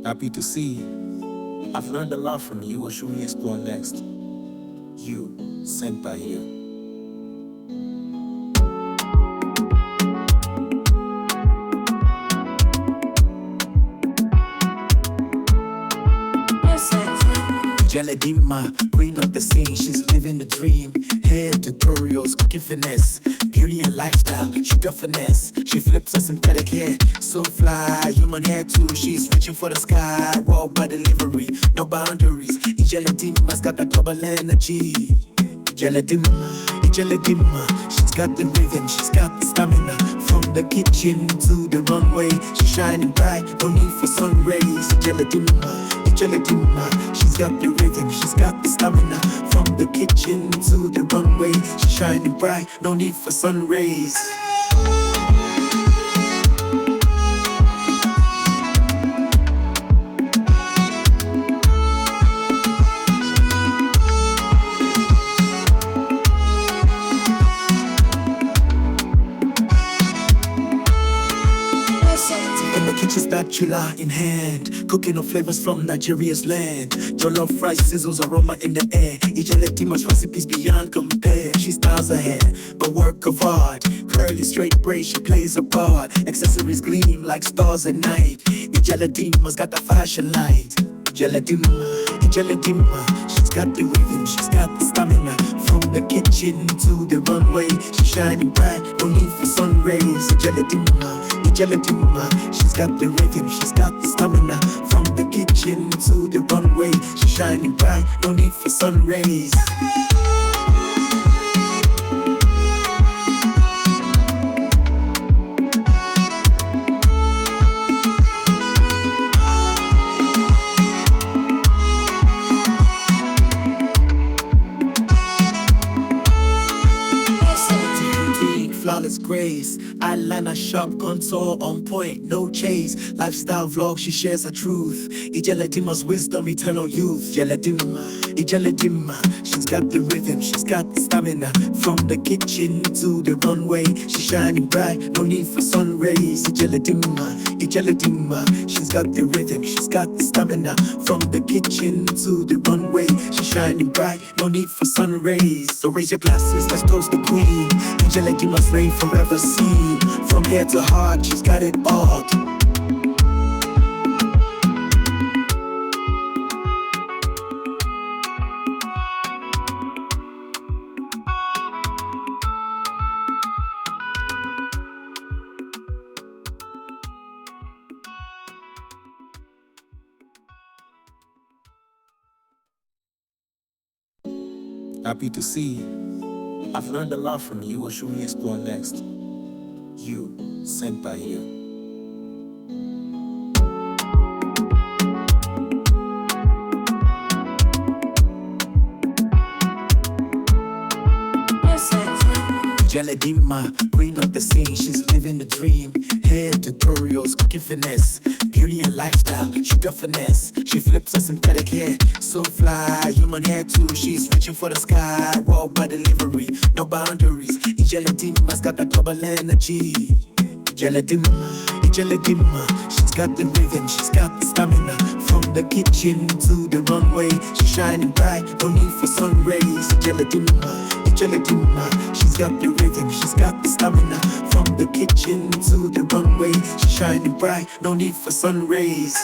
Happy to see. I've learned a lot from you. What should we explore next? You, sent by you. Jeladima, queen of the scene, she's living the dream. Hair tutorials, cooking finesse, beauty and lifestyle, she got finesse. She flips her synthetic hair, so fly, human hair too. She's reaching for the sky, raw by delivery, no boundaries. Jeladima's got that double energy. Jeladima, she's got the rhythm, she's got the stamina. From the kitchen to the runway, she's shining bright, no need for sun rays. Jeladima, she's got the rhythm, she's got the stamina. From the kitchen to the runway, she's shining bright, no need for sun rays. Kitchen spatula in hand, cooking up flavors from Nigeria's land. Jollof rice sizzles, aroma in the air. Each Latima's recipes beyond compare. She styles her hair, a work of art. Curly straight braids, she plays a part. Accessories gleam like stars at night. Each Latima's got the fashion light. Jeladima, she's got the rhythm, she's got the stamina. From the kitchen to the runway, she's shining bright, no need for sun rays. Jeladima, she's got the rhythm, she's got the stamina. From the kitchen to the runway, she's shining bright, no need for sun rays. Flawless grace, eyeliner sharp, contour on point, no chase. Lifestyle vlog, she shares her truth. Jeladima's wisdom, eternal youth. Jeladima, she's got the rhythm, she's got the stamina. From the kitchen to the runway, she's shining bright, no need for sun rays. Jeladima, she's got the rhythm, she's got the stamina. From the kitchen to the runway, she's shining bright, no need for sun rays. So raise your glasses, let's toast the queen. Jeladima's reign forever seen. From head to heart, she's got it all. Happy to see. I've learned a lot from you. What should we explore next? You, sent by you. Jeladima, queen of the scene, she's living the dream. Hair tutorials, cooking finesse, beauty and lifestyle, she got finesse. She flips her synthetic hair, so fly, human hair too. She's reaching for the sky, raw by delivery, no boundaries. Jeladima's got that double energy. Jeladima, she's got the rhythm, she's got the stamina. From the kitchen to the runway, she's shining bright, no need for sun rays. Jeladima, she's got the rhythm, she's got the stamina. From the kitchen to the runway, she's shining bright, no need for sun rays.